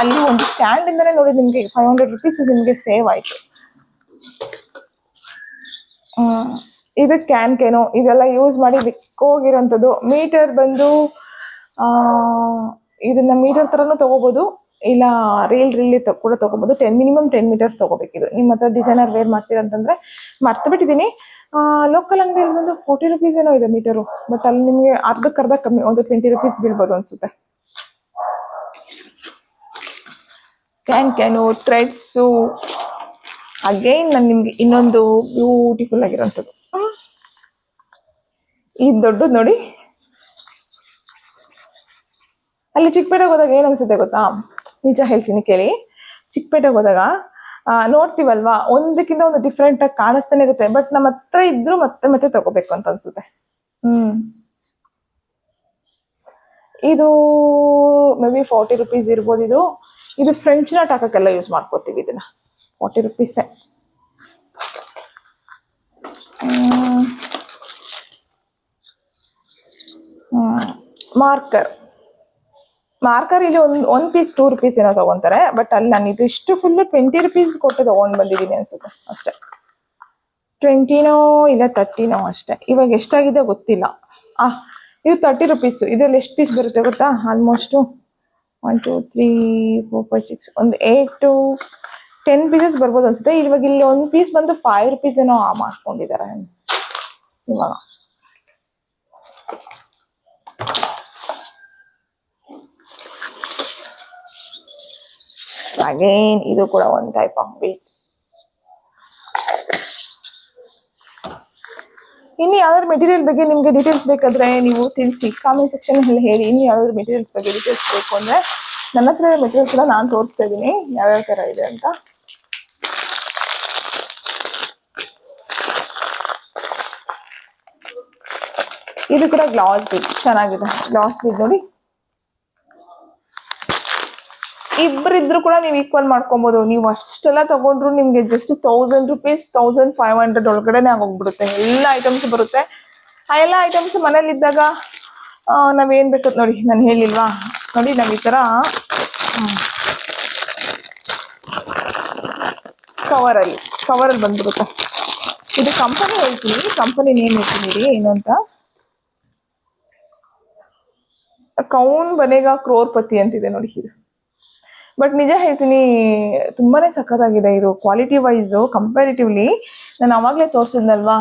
ಅಲ್ಲಿ ಒಂದು ಸ್ಟ್ಯಾಂಡಿಂದನೇ ನೋಡಿ ನಿಮಗೆ 500 ರುಪೀಸ್ ನಿಮಗೆ ಸೇವ್ ಆಯಿತು. ಇದು ಕ್ಯಾನ್ಕೇನು ಇದೆಲ್ಲ ಯೂಸ್ ಮಾಡಿ ಬಿಕ್ಕೋಗಿರೋಂಥದ್ದು. ಮೀಟರ್ ಬಂದು ಇದನ್ನ ಮೀಟರ್ ಥರನೂ ತೊಗೋಬೋದು, ಇಲ್ಲ ರೀಲ್ ಕೂಡ ತೊಗೋಬೋದು. ಮಿನಿಮಮ್ 10 ಮೀಟರ್ಸ್ ತೊಗೋಬೇಕಿದು. ನಿಮ್ಮ ಹತ್ರ ಡಿಸೈನರ್ ವೇರ್ ಮಾಡ್ತೀರಂತಂದರೆ ಮರ್ತು ಬಿಟ್ಟಿದ್ದೀನಿ. ಲೋಕಲ್ ಅಂಗಡಿಯಲ್ಲಿ ಬಂದು 40 ರುಪೀಸ್ ಏನೋ ಇದೆ ಮೀಟರು, ಬಟ್ ಅಲ್ಲಿ ನಿಮಗೆ ಅರ್ಧಕ್ಕರ್ಧ ಕಮ್ಮಿ, ಒಂದು 20 ರುಪೀಸ್ ಬೀಳ್ಬೋದು ಅನ್ಸುತ್ತೆ. Can threads. ಅಗೈನ್ ನಾನು ನಿಮ್ಗೆ ಇನ್ನೊಂದು ಬ್ಯೂಟಿಫುಲ್ ಆಗಿರೋಂಥದ್ದು, ಇದು ದೊಡ್ಡದು ನೋಡಿ. ಅಲ್ಲಿ ಚಿಕ್ಕಪೇಟೆಗೆ ಹೋದಾಗ ಏನು ಅನ್ಸುತ್ತೆ ಗೊತ್ತಾ, ನಿಜ ಹೇಳ್ತೀನಿ ಕೇಳಿ. ಚಿಕ್ಕಪೇಟೆಗೆ ಹೋದಾಗ ನೋಡ್ತೀವಲ್ವಾ, ಒಂದಕ್ಕಿಂತ ಒಂದು ಡಿಫ್ರೆಂಟ್ ಆಗಿ ಕಾಣಿಸ್ತಾನೆ ಇರುತ್ತೆ. ಬಟ್ ನಮ್ಮ ಹತ್ರ ಇದ್ರು ಮತ್ತೆ ತಗೋಬೇಕು ಅಂತ ಅನ್ಸುತ್ತೆ. ಇದು ಮೇ ಬಿ 40 ರುಪೀಸ್ ಇರ್ಬೋದು. ಇದು ಫ್ರೆಂಚ್ ನಾಟ್ ಹಾಕಕ್ಕೆಲ್ಲ ಯೂಸ್ ಮಾಡ್ಕೋತೀವಿ ಇದನ್ನ. 40 ರುಪೀಸೇ. ಮಾರ್ಕರ್ ಇಲ್ಲಿ ಒಂದು ಪೀಸ್ 2 ರುಪೀಸ್ ಏನೋ ತಗೊಂತಾರೆ. ಬಟ್ ಅಲ್ಲಿ ನಾನು ಇದಿಷ್ಟು ಫುಲ್ಲು 20 ರುಪೀಸ್ ಕೊಟ್ಟು ತಗೊಂಡು ಬಂದಿದ್ದೀನಿ ಅನ್ಸುತ್ತೆ ಅಷ್ಟೇ. 20ನೋ ಇಲ್ಲ 30ನೋ ಅಷ್ಟೇ. ಇವಾಗ ಎಷ್ಟಾಗಿದೆ ಗೊತ್ತಿಲ್ಲ. ಇದು 30 ರುಪೀಸು. ಇದರಲ್ಲಿ ಎಷ್ಟು ಪೀಸ್ ಬರುತ್ತೆ ಗೊತ್ತಾ, ಆಲ್ಮೋಸ್ಟು 1 2 3 4 5 6 ಒಂದು 8 to 10 ಪೀಸಸ್ ಬರ್ಬೋದು ಅನ್ಸುತ್ತೆ. ಇವಾಗ ಇಲ್ಲಿ ಒಂದು ಪೀಸ್ ಬಂದು 5 ರುಪೀಸ್ ಏನೋ ಮಾಡ್ಕೊಂಡಿದ್ದಾರೆ ಇವಾಗ. ಅಗೇನ್ ಇದು ಕೂಡ ಒಂದು ಟೈಪ್ ಆಫ್ ಬೀಡ್ಸ್. ಇನ್ನು ಯಾವ್ದಾದ್ರು ಮೆಟೀರಿಯಲ್ ಬಗ್ಗೆ ನಿಮ್ಗೆ ಡೀಟೇಲ್ಸ್ ಬೇಕಾದ್ರೆ ನೀವು ತಿಳಿಸಿ, ಕಾಮೆಂಟ್ ಸೆಕ್ಷನ್ ಅಲ್ಲಿ ಹೇಳಿ. ಇನ್ನು ಯಾವ್ದಾದ್ರು ಮೆಟೀರಿಯಲ್ಸ್ ಬಗ್ಗೆ ಡೀಟೇಲ್ಸ್ ಬೇಕು ಅಂದ್ರೆ ನನ್ನ ಹತ್ರ ಮೆಟೀರಿಯಲ್ಸ್ ಎಲ್ಲ ನಾನು ತೋರಿಸ್ತಾ ಇದ್ದೀನಿ ಯಾವ್ಯಾವ ತರ ಇದೆ ಅಂತ. ಇದು ಕೂಡ ಗ್ಲಾಸ್ ಬೀಡ್, ಚೆನ್ನಾಗಿದೆ ಗ್ಲಾಸ್ ಬೀಡ್ ನೋಡಿ. ಇಬ್ಬರಿದ್ರು ಕೂಡ ನೀವು ಈಕ್ವಲ್ ಮಾಡ್ಕೊಬೋದು. ನೀವು ಅಷ್ಟೆಲ್ಲ ತಗೊಂಡ್ರು ನಿಮ್ಗೆ ಜಸ್ಟ್ 1000 ರುಪೀಸ್ 1500 ಒಳಗಡೆನೆ ಆಗೋಗ್ಬಿಡುತ್ತೆ. ಎಲ್ಲ ಐಟಮ್ಸ್ ಬರುತ್ತೆ. ಆ ಎಲ್ಲ ಐಟಮ್ಸ್ ಮನೇಲಿ ಇದ್ದಾಗ ನಾವೇನ್ ಬೇಕು ನೋಡಿ, ನಾನು ಹೇಳಿಲ್ವಾ, ನೋಡಿ ನಾವು ಈ ತರ ಕವರಲ್ಲಿ ಬಂದ್ಬಿಡುತ್ತೆ. ಇದು ಕಂಪನಿ ಹೇಳ್ತೀನಿ, ಕಂಪನಿ ನೇಮ್ ಹೇಳ್ತೀನಿ ಏನು ಅಂತ. ಕೌನ್ ಬನೇಗ ಕ್ರೋರ್ಪತಿ ಅಂತಿದೆ ನೋಡಿ ಇದು. ಬಟ್ ನಿಜ ಹೇಳ್ತೀನಿ, ತುಂಬಾನೇ ಸಖತ್ತಾಗಿದೆ ಇದು. ಕ್ವಾಲಿಟಿ ವೈಸು ಕಂಪ್ಯಾರಿಟಿವ್ಲಿ ನಾನು ಅವಾಗಲೇ ತೋರಿಸಿದ್ನಲ್ವಾ,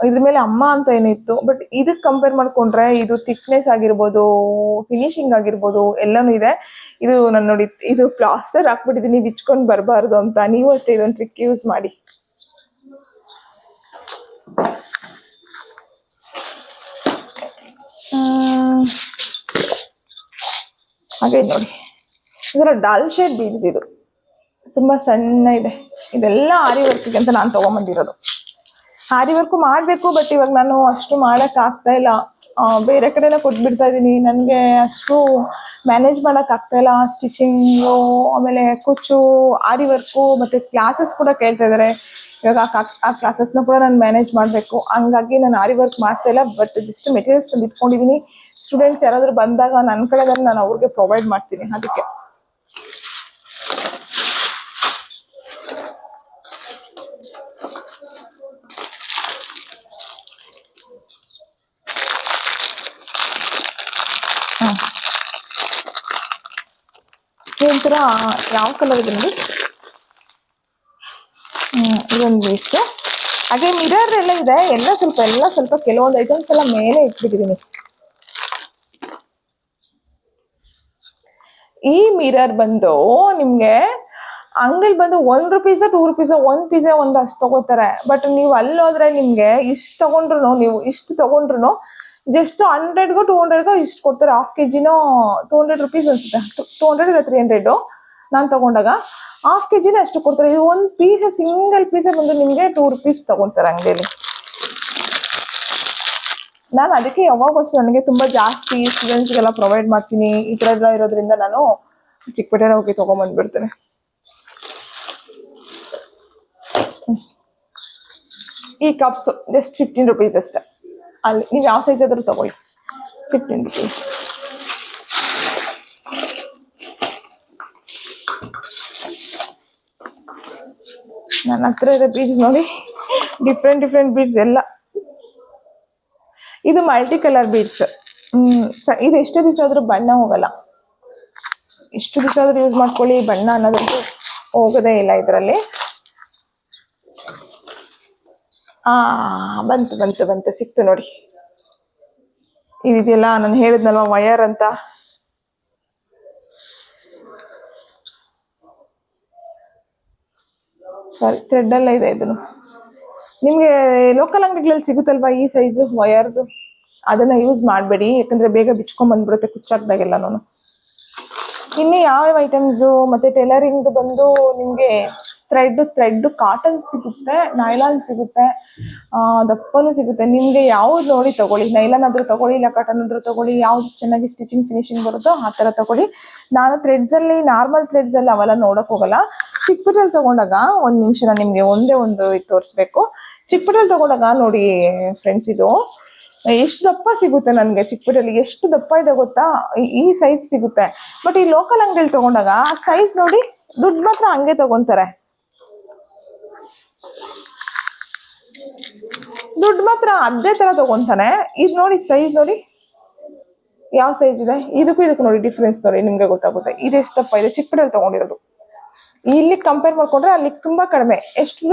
ಇದ್ರ ಮೇಲೆ ಅಮ್ಮ ಅಂತ ಏನಿತ್ತು. ಬಟ್ ಇದಕ್ಕೆ ಕಂಪೇರ್ ಮಾಡ್ಕೊಂಡ್ರೆ ಇದು ಥಿಕ್ನೆಸ್ ಆಗಿರ್ಬೋದು, ಫಿನಿಶಿಂಗ್ ಆಗಿರ್ಬೋದು ಎಲ್ಲನೂ ಇದೆ. ಇದು ನಾನು ನೋಡಿ, ಇದು ಪ್ಲಾಸ್ಟರ್ ಹಾಕ್ಬಿಟ್ಟಿದ್ದೀನಿ ಬಿಚ್ಕೊಂಡು ಬರಬಾರ್ದು ಅಂತ. ನೀವು ಅಷ್ಟೇ ಇದೊಂದು ಟ್ರಿಕ್ ಯೂಸ್ ಮಾಡಿ. ಹಾಗೆ ನೋಡಿ, ಇದರ ಡಲ್ ಶೇಡ್ ಬೀಡ್ಸ್. ಇದು ತುಂಬಾ ಸಣ್ಣ ಇದೆ. ಇದೆಲ್ಲ ಆರಿ ವರ್ಕಿಗೆ ಅಂತ ನಾನು ತಗೊಂಬಂದಿರೋದು. ಆರಿ ವರ್ಕು ಮಾಡಬೇಕು, ಬಟ್ ಇವಾಗ ನಾನು ಅಷ್ಟು ಮಾಡಕ್ ಆಗ್ತಾ ಇಲ್ಲ. ಬೇರೆ ಕಡೆನೇ ಕೊಟ್ಬಿಡ್ತಾ ಇದ್ದೀನಿ. ನನಗೆ ಅಷ್ಟು ಮ್ಯಾನೇಜ್ ಮಾಡೋಕ್ಕಾಗ್ತಾಯಿಲ್ಲ. ಸ್ಟಿಚಿಂಗು, ಆಮೇಲೆ ಕುಚ್ಚು, ಆರಿ ವರ್ಕು, ಮತ್ತು ಕ್ಲಾಸಸ್ ಕೂಡ ಕೇಳ್ತಾ ಇದ್ದಾರೆ. ಇವಾಗ ಆ ಕ್ಲಾಸಸ್ನ ಕೂಡ ನಾನು ಮ್ಯಾನೇಜ್ ಮಾಡಬೇಕು. ಹಂಗಾಗಿ ನಾನು ಆರಿ ವರ್ಕ್ ಮಾಡ್ತಾಯಿಲ್ಲ. ಬಟ್ ಜಸ್ಟ್ ಮೆಟೀರಿಯಲ್ಸ್ ತಂದು ಇಟ್ಕೊಂಡಿದ್ದೀನಿ. ಸ್ಟೂಡೆಂಟ್ಸ್ ಯಾರಾದರೂ ಬಂದಾಗ ನನ್ನ ಕಡೆದಲ್ಲಿ ನಾನು ಅವ್ರಿಗೆ ಪ್ರೊವೈಡ್ ಮಾಡ್ತೀನಿ. ಅದಕ್ಕೆ ಒಂಥರ ಯಾವ ಕಲರ್ ಇದೆ ನೋಡಿ. ಇದೊಂದು ಪೀಸು. ಹಾಗೆ ಮಿರರ್ ಎಲ್ಲ ಇದೆ. ಎಲ್ಲ ಸ್ವಲ್ಪ ಕೆಲವೊಂದು ಐಟಮ್ಸ್ ಎಲ್ಲ ಮೇಲೆ ಇಟ್ಬಿಟ್ಟಿದ್ದೀನಿ. ಈ ಮಿರರ್ ಬಂದು ನಿಮಗೆ ಅಂಗಡಿಲಿ ಬಂದು ₹1 ₹2 ಒಂದು ಪೀಸೇ ಒಂದು ಅಷ್ಟು ತಗೋತಾರೆ. ಬಟ್ ನೀವು ಅಲ್ಲಿ ಹೋದ್ರೆ ನಿಮಗೆ ಇಷ್ಟು ತಗೊಂಡ್ರು, ನೀವು ಇಷ್ಟು ತಗೊಂಡ್ರು ಜಸ್ಟ್ 100ಗೋ 200ಗೋ ಇಷ್ಟು ಕೊಡ್ತಾರೆ. ½ kgನೋ ₹200 ಅನ್ಸುತ್ತೆ. 200 ಇಲ್ಲ 300 ನಾನು ತಗೊಂಡಾಗ ½ kgನೇ ಅಷ್ಟು ಕೊಡ್ತಾರೆ. ಇದು ಒಂದು ಪೀಸ್, ಸಿಂಗಲ್ ಪೀಸೇ ಬಂದು ನಿಮಗೆ ₹2 ತಗೊಂತಾರೆ ಅಂಗಡಿಯಲ್ಲಿ. ನಾನು ಅದಕ್ಕೆ ಯಾವಾಗಷ್ಟು ನನಗೆ ತುಂಬ ಜಾಸ್ತಿ ಸ್ಟೂಡೆಂಟ್ಸ್ಗೆಲ್ಲ ಪ್ರೊವೈಡ್ ಮಾಡ್ತೀನಿ. ಈ ಥರ ಎಲ್ಲ ಇರೋದ್ರಿಂದ ನಾನು ಚಿಕ್ಕಪೇಟೆಗೆ ಹೋಗಿ ತೊಗೊಂಬಂದ್ಬಿಡ್ತೇನೆ. ಈ ಕಪ್ಸು ಜಸ್ಟ್ ₹15 ಅಷ್ಟೆ. ಅಲ್ಲಿ ನೀವು ಯಾವ ಸೈಜ್ ಆದರೂ ತೊಗೊಳ್ಳಿ, ₹15. ನನ್ನ ಹತ್ರ ಇದೆ ಬೀಡ್ಸ್ ನೋಡಿ, ಡಿಫ್ರೆಂಟ್ ಬೀಡ್ಸ್ ಎಲ್ಲ. ಇದು ಮಲ್ಟಿ ಕಲರ್ ಬೀಡ್ಸ್. ಇದು ಎಷ್ಟು ದಿವಸ ಆದರೂ ಬಣ್ಣ ಹೋಗಲ್ಲ. ಎಷ್ಟು ದಿವಸ ಆದರೂ ಯೂಸ್ ಮಾಡ್ಕೊಳ್ಳಿ, ಬಣ್ಣ ಅನ್ನೋದಂತೂ ಹೋಗೋದೇ ಇಲ್ಲ ಇದರಲ್ಲಿ. ಬಂತು ಸಿಕ್ತು ನೋಡಿ. ಇದೆಯಲ್ಲ, ನಾನು ಹೇಳಿದ್ನಲ್ವ ವಯರ್ ಅಂತ. ಸಾರಿ, ಥ್ರೆಡ್ ಎಲ್ಲ ಇದೆ. ಇದನ್ನು ನಿಮಗೆ ಲೋಕಲ್ ಅಂಗಡಿಗಳಲ್ಲಿ ಸಿಗುತ್ತಲ್ವಾ ಈ ಸೈಜು ವಯರ್ದು, ಅದನ್ನ ಯೂಸ್ ಮಾಡಬೇಡಿ. ಯಾಕಂದ್ರೆ ಬೇಗ ಬಿಚ್ಕೊಂಡ್ ಬಂದ್ಬಿಡುತ್ತೆ ಕುಚ್ಚಾಕ್ದಾಗೆಲ್ಲನೂ. ಇನ್ನು ಯಾವ್ಯಾವ ಐಟಮ್ಸು ಮತ್ತೆ ಟೈಲರಿಂಗ್ ಬಂದು ನಿಮಗೆ ಥ್ರೆಡ್ ಕಾಟನ್ ಸಿಗುತ್ತೆ, ನೈಲಾನ್ ಸಿಗುತ್ತೆ, ದಪ್ಪನೂ ಸಿಗುತ್ತೆ. ನಿಮಗೆ ಯಾವ್ದು ನೋಡಿ ತಗೊಳ್ಳಿ. ನೈಲಾನ್ ಆದರೂ ತಗೊಳ್ಳಿ, ಇಲ್ಲ ಕಾಟನ್ ಆದರೂ ತಗೊಳ್ಳಿ. ಯಾವ್ದು ಚೆನ್ನಾಗಿ ಸ್ಟಿಚಿಂಗ್ ಫಿನಿಶಿಂಗ್ ಬರುತ್ತೋ ಆ ಥರ ತಗೊಳ್ಳಿ. ನಾನು ಥ್ರೆಡ್ಸಲ್ಲಿ, ನಾರ್ಮಲ್ ಥ್ರೆಡ್ಸಲ್ಲಿ ಅವೆಲ್ಲ ನೋಡೋಕೆ ಹೋಗಲ್ಲ. ಚಿಕ್ಕಪೇಟೆಯಲ್ಲಿ ತಗೊಂಡಾಗ ಒಂದು ನಿಮಿಷ, ನಾನು ನಿಮಗೆ ಒಂದೇ ಒಂದು ಇದು ತೋರಿಸ್ಬೇಕು. ಚಿಕ್ಕಪೇಟೆಯಲ್ಲಿ ತಗೊಂಡಾಗ ನೋಡಿ ಫ್ರೆಂಡ್ಸ್, ಇದು ಎಷ್ಟು ದಪ್ಪ ಸಿಗುತ್ತೆ ನನಗೆ. ಚಿಕ್ಕಪೇಟೆಯಲ್ಲಿ ಎಷ್ಟು ದಪ್ಪ ಇದೆ ಗೊತ್ತಾ, ಈ ಸೈಜ್ ಸಿಗುತ್ತೆ. ಬಟ್ ಈ ಲೋಕಲ್ ಅಂಗಡಿಯಲ್ಲಿ ತಗೊಂಡಾಗ ಸೈಜ್ ನೋಡಿ, ದುಡ್ಡು ಮಾತ್ರ ಹಂಗೆ ತಗೊಂತಾರೆ. ದುಡ್ಡು ಮಾತ್ರ ಅದೇ ತರ ತಗೊಂತಾನೆ. ಇದು ನೋಡಿ ಸೈಜ್ ನೋಡಿ ಯಾವ ಸೈಜ್ ಇದೆ, ಇದಕ್ಕೂ ನೋಡಿ ಡಿಫ್ರೆನ್ಸ್ ನೋಡಿ, ನಿಮ್ಗೆ ಗೊತ್ತಾಗುತ್ತೆ. ಇದೆಷ್ಟು ದಪ್ಪ ಇದೆ. ಚಿಕ್ಕಪೇಟೆಯಲ್ಲಿ ತಗೊಂಡಿರೋದು. ಇಲ್ಲಿ ಕಂಪೇರ್ ಮಾಡ್ಕೊಂಡ್ರೆ ಅಲ್ಲಿ ತುಂಬಾ ಕಡಿಮೆ. ಎಷ್ಟು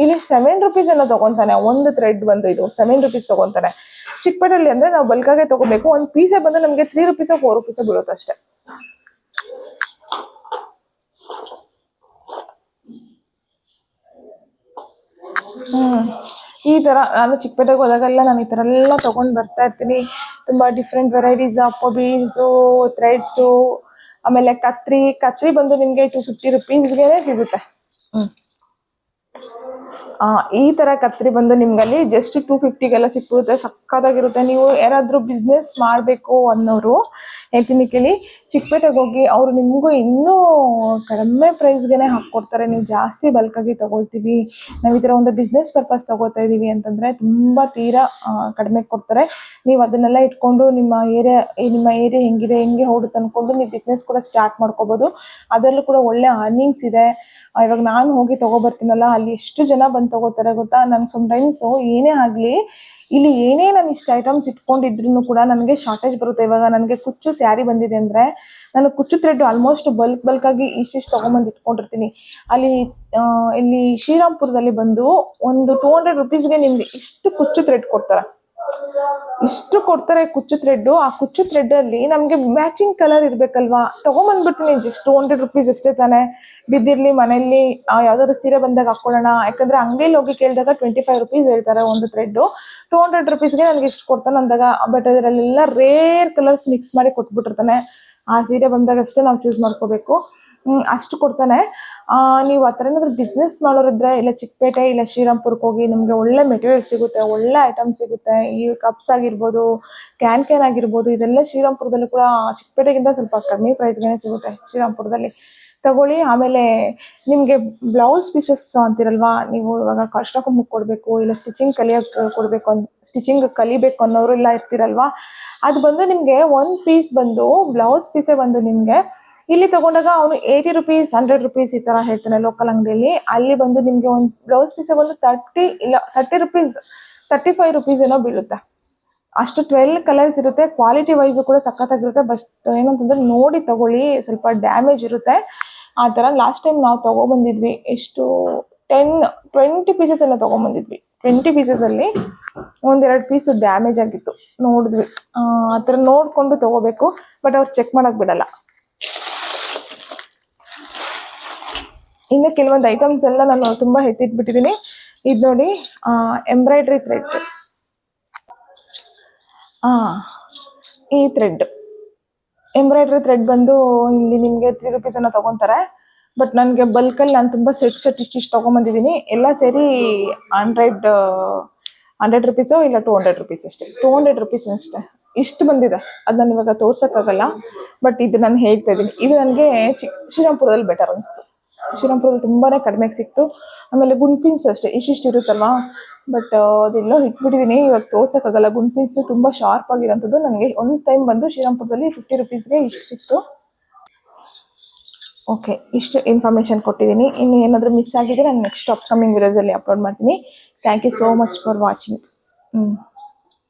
ಇಲ್ಲಿ ₹7 ಏನೋ ತಗೊಂತಾನೆ. ಒಂದು ಥ್ರೆಡ್ ಬಂದು ಇದು ₹7 ತಗೊಂತಾನೆ. ಚಿಕ್ಕಪೇಟೆಯಲ್ಲಿ ಅಂದ್ರೆ ನಾವು ಬಲ್ಕಾಗೆ ತಗೋಬೇಕು. ಒಂದು ಪೀಸೇ ಬಂದು ನಮಗೆ ₹3 ₹4 ಬೀಳುತ್ತೆ ಅಷ್ಟೇ. ಈ ತರ ನಾನು ಚಿಕ್ಕಪೇಟೆಗೆ ಹೋದಾಗೆಲ್ಲ ನಾನು ಈ ತರ ಎಲ್ಲ ತಗೊಂಡ್ ಬರ್ತಾ ಇರ್ತೀನಿ. ತುಂಬಾ different varieties of beads, threads, ಆಮೇಲೆ ಕತ್ರಿ ಬಂದು ನಿಮಗೆ ₹250ಗೆ ಸಿಗುತ್ತೆ. ಈ ತರ ಕತ್ರಿ ಬಂದು ನಿಮ್ಗಲ್ಲಿ ಜಸ್ಟ್ $250ಗೆಲ್ಲ ಸಿಕ್ಬಿಡುತ್ತೆ. ಸಕ್ಕತ್ತಾಗಿರುತ್ತೆ. ನೀವು ಯಾರಾದ್ರೂ ಬಿಸ್ನೆಸ್ ಮಾಡಬೇಕು ಅನ್ನೋರು ಹೇಳ್ತೀನಿ ಕೇಳಿ, ಚಿಕ್ಕಪೇಟೆಗೆ ಹೋಗಿ. ಅವರು ನಿಮಗೂ ಇನ್ನೂ ಕಡಿಮೆ ಪ್ರೈಸ್ಗೆನೆ ಹಾಕ್ಕೊಡ್ತಾರೆ. ನೀವು ಜಾಸ್ತಿ ಬಲ್ಕಾಗಿ ತಗೊಳ್ತೀವಿ, ನಾವು ಈ ಥರ ಒಂದು ಬಿಸ್ನೆಸ್ ಪರ್ಪಸ್ ತಗೋತಾ ಇದ್ದೀವಿ ಅಂತಂದರೆ ತುಂಬ ತೀರಾ ಕಡಿಮೆ ಕೊಡ್ತಾರೆ. ನೀವು ಅದನ್ನೆಲ್ಲ ಇಟ್ಕೊಂಡು ನಿಮ್ಮ ಏರಿಯಾ ಹೆಂಗೆ ಓಡುತ್ತೆ ಅಂದ್ಕೊಂಡು ನೀವು ಬಿಸ್ನೆಸ್ ಕೂಡ ಸ್ಟಾರ್ಟ್ ಮಾಡ್ಕೋಬೋದು. ಅದರಲ್ಲೂ ಕೂಡ ಒಳ್ಳೆ ಅರ್ನಿಂಗ್ಸ್ ಇದೆ. ಇವಾಗ ನಾನು ಹೋಗಿ ತೊಗೊಬರ್ತೀನಲ್ಲ, ಅಲ್ಲಿ ಎಷ್ಟು ಜನ ಬಂದು ತೊಗೋತಾರೆ ಗೊತ್ತಾ. ನಂಗೆ ಸಮ್ಟೈಮ್ಸು ಏನೇ ಆಗಲಿ, ಇಲ್ಲಿ ಏನೇ ನಾನು ಇಷ್ಟು ಐಟಮ್ಸ್ ಇಟ್ಕೊಂಡಿದ್ರು ಕೂಡ ನನಗೆ ಶಾರ್ಟೇಜ್ ಬರುತ್ತೆ. ಇವಾಗ ನನಗೆ ಕುಚ್ಚು ಸ್ಯಾರಿ ಬಂದಿದೆ ಅಂದರೆ ನಾನು ಕುಚ್ಚು ಥ್ರೆಡ್ ಆಲ್ಮೋಸ್ಟ್ ಬಲ್ಕಾಗಿ ಇಷ್ಟಿಷ್ಟು ತೊಗೊಂಬಂದು ಇಟ್ಕೊಂಡಿರ್ತೀನಿ. ಇಲ್ಲಿ ಶ್ರೀರಾಮ್ಪುರದಲ್ಲಿ ಬಂದು ಒಂದು ₹200ಗೆ ನಿಮಗೆ ಇಷ್ಟು ಕುಚ್ಚು ಥ್ರೆಡ್ ಕೊಡ್ತಾರೆ. ಇಷ್ಟು ಕೊಡ್ತಾರೆ ಕುಚ್ಚು ಥ್ರೆಡ್. ಆ ಕುಚ್ಚು ಥ್ರೆಡ್ ಅಲ್ಲಿ ನಮಗೆ ಮ್ಯಾಚಿಂಗ್ ಕಲರ್ ಇರ್ಬೇಕಲ್ವಾ, ತಗೊಂಬಂದ್ಬಿಡ್ತೀನಿ. ಜಸ್ಟ್ ₹200 ಅಷ್ಟೇ ತಾನೆ, ಬಿದ್ದಿರ್ಲಿ ಮನೆಯಲ್ಲಿ ಯಾವ್ದಾದ್ರು ಸೀರೆ ಬಂದಾಗ ಹಾಕೊಳ್ಳೋಣ. ಯಾಕಂದ್ರೆ ಅಂಗಡಿಯಲ್ಲಿ ಹೋಗಿ ಕೇಳಿದಾಗ ₹25 ಹೇಳ್ತಾರೆ ಒಂದು ಥ್ರೆಡ್. ₹200ಗೆ ನನಗೆ ಇಷ್ಟು ಕೊಡ್ತಾನೆ ಅಂದಾಗ, ಬಟ್ ಅದರಲ್ಲೆಲ್ಲ ರೇರ್ ಕಲರ್ಸ್ ಮಿಕ್ಸ್ ಮಾಡಿ ಕೊಟ್ಬಿಟ್ಟಿರ್ತಾನೆ. ಆ ಸೀರೆ ಬಂದಾಗ ಅಷ್ಟೇ ನಾವು ಚೂಸ್ ಮಾಡ್ಕೋಬೇಕು. ಅಷ್ಟು ಕೊಡ್ತಾನೆ. ನೀವು ಆ ಥರ ಏನಾದರೂ ಬಿಸ್ನೆಸ್ ಮಾಡೋರಿದ್ರೆ ಇಲ್ಲ ಚಿಕ್ಕಪೇಟೆ ಇಲ್ಲ ಶ್ರೀರಾಮ್ಪುರಕ್ಕೆ ಹೋಗಿ ನಿಮಗೆ ಒಳ್ಳೆ ಮೆಟೀರಿಯಲ್ ಸಿಗುತ್ತೆ, ಒಳ್ಳೆ ಐಟಮ್ ಸಿಗುತ್ತೆ. ಈ ಕಪ್ಸ್ ಆಗಿರ್ಬೋದು, ಕ್ಯಾನ್ ಆಗಿರ್ಬೋದು, ಇದೆಲ್ಲ ಶ್ರೀರಾಮ್ಪುರದಲ್ಲಿ ಕೂಡ ಚಿಕ್ಕಪೇಟೆಗಿಂತ ಸ್ವಲ್ಪ ಕಮ್ಮಿ ಪ್ರೈಸ್ಗೆ ಸಿಗುತ್ತೆ ಶ್ರೀರಾಮ್ಪುರದಲ್ಲಿ. ತಗೊಳ್ಳಿ. ಆಮೇಲೆ ನಿಮಗೆ ಬ್ಲೌಸ್ ಪೀಸಸ್ ಅಂತಿರಲ್ವಾ, ನೀವು ಇವಾಗ ಕಸ್ಟಮರ್ಗೆ ಕೊಡಬೇಕು ಇಲ್ಲ ಸ್ಟಿಚಿಂಗ್ ಕೊಡಬೇಕು ಸ್ಟಿಚಿಂಗ್ ಕಲಿಬೇಕು ಅನ್ನೋರು ಇಲ್ಲ ಇರ್ತಿರಲ್ವಾ, ಅದು ಬಂದು ನಿಮಗೆ ಒಂದು ಪೀಸ್ ಬಂದು ಬ್ಲೌಸ್ ಪೀಸೇ ಬಂದು ನಿಮಗೆ ಇಲ್ಲಿ ತಗೊಂಡಾಗ ಅವನು 80 ರುಪೀಸ್ 100 ರುಪೀಸ್ ಈ ಥರ ಹೇಳ್ತಾನೆ ಲೋಕಲ್ ಅಂಗಡಿಯಲ್ಲಿ. ಅಲ್ಲಿ ಬಂದು ನಿಮಗೆ ಒಂದು ಬ್ಲೌಸ್ ಪೀಸೇ ಬಂದು 30 ಇಲ್ಲ 30 ರುಪೀಸ್ 35 ರುಪೀಸ್ ಏನೋ ಬೀಳುತ್ತೆ. ಅಷ್ಟು 12 ಕಲರ್ಸ್ ಇರುತ್ತೆ. ಕ್ವಾಲಿಟಿ ವೈಸು ಕೂಡ ಸಖತ್ತಾಗಿರುತ್ತೆ. ಬಟ್ ಏನಂತಂದ್ರೆ ನೋಡಿ ತಗೊಳ್ಳಿ, ಸ್ವಲ್ಪ ಡ್ಯಾಮೇಜ್ ಇರುತ್ತೆ ಆ ಥರ. ಲಾಸ್ಟ್ ಟೈಮ್ ನಾವು ತೊಗೊಬಂದಿದ್ವಿ, ಎಷ್ಟು 20 ಪೀಸಸ್ ಎಲ್ಲ ತೊಗೊಂಬಂದಿದ್ವಿ. 20 ಪೀಸಸಲ್ಲಿ ಒಂದೆರಡು ಪೀಸು ಡ್ಯಾಮೇಜ್ ಆಗಿತ್ತು, ನೋಡಿದ್ವಿ. ಆ ಥರ ನೋಡಿಕೊಂಡು ತೊಗೋಬೇಕು, ಬಟ್ ಅವ್ರು ಚೆಕ್ ಮಾಡೋಕ್ಕೆ ಬಿಡಲ್ಲ. ಇನ್ನು ಕೆಲವೊಂದು ಐಟಮ್ಸ್ ಎಲ್ಲ ನಾನು ತುಂಬ ಎತ್ತಿಟ್ಬಿಟ್ಟಿದ್ದೀನಿ. ಇದು ನೋಡಿ, ಎಂಬ್ರಾಯ್ಡ್ರಿ ಥ್ರೆಡ್. ಈ ಎಂಬ್ರಾಯ್ಡ್ರಿ ಥ್ರೆಡ್ ಬಂದು ಇಲ್ಲಿ ನಿಮಗೆ 3 ರುಪೀಸ್ ಅನ್ನ ತೊಗೊತಾರೆ. ಬಟ್ ನನಗೆ ಬಲ್ಕಲ್ಲಿ ನಾನು ತುಂಬ ಸೆಟ್ ಇಷ್ಟು ತೊಗೊಂಬಂದಿದ್ದೀನಿ. ಎಲ್ಲ ಸೇರಿ 100 ರುಪೀಸೋ ಇಲ್ಲ 200 ರುಪೀಸ್ ಅಷ್ಟೇ. 200 ರುಪೀಸ್ ಅಷ್ಟೇ ಇಷ್ಟು ಬಂದಿದೆ. ಅದು ನಾನು ಇವಾಗ ತೋರ್ಸೋಕ್ಕಾಗಲ್ಲ, ಬಟ್ ಇದು ನಾನು ಹೇಳ್ತಾ ಇದ್ದೀನಿ. ಇದು ನನಗೆ ಶ್ರೀರಾಮ್ಪುರದಲ್ಲಿ ಬೆಟರ್ ಅನಿಸ್ತು. ಶ್ರೀರಾಮ್ಪುರದಲ್ಲಿ ತುಂಬಾ ಕಡಿಮೆಗೆ ಸಿಕ್ತು. ಆಮೇಲೆ ಗುಂಡ್ಪಿನ್ಸ್ ಅಷ್ಟೇ ಇಷ್ಟಿಷ್ಟು ಇರುತ್ತಲ್ವಾ, ಬಟ್ ಅದೆಲ್ಲೋ ಇಟ್ಬಿಟ್ಟಿದ್ದೀನಿ, ಇವಾಗ ತೋರ್ಸೋಕ್ಕಾಗಲ್ಲ. ಗುಂಡ್ಪಿನ್ಸ್ ತುಂಬ ಶಾರ್ಪ್ ಆಗಿರೋಂಥದ್ದು. ನನಗೆ ಒಂದು ಟೈಮ್ ಬಂದು ಶ್ರೀರಾಮ್ಪುರದಲ್ಲಿ 50 ರುಪೀಸ್ಗೆ ಇಷ್ಟು ಸಿಕ್ತು. ಓಕೆ, ಇಷ್ಟು ಇನ್ಫಾರ್ಮೇಷನ್ ಕೊಟ್ಟಿದ್ದೀನಿ. ಇನ್ನು ಏನಾದರೂ ಮಿಸ್ ಆಗಿದ್ರೆ ನಾನು ನೆಕ್ಸ್ಟ್ ಅಪ್ಕಮಿಂಗ್ ವಿಡಿಯೋಸಲ್ಲಿ ಅಪ್ಲೋಡ್ ಮಾಡ್ತೀನಿ. Thank you so much for watching.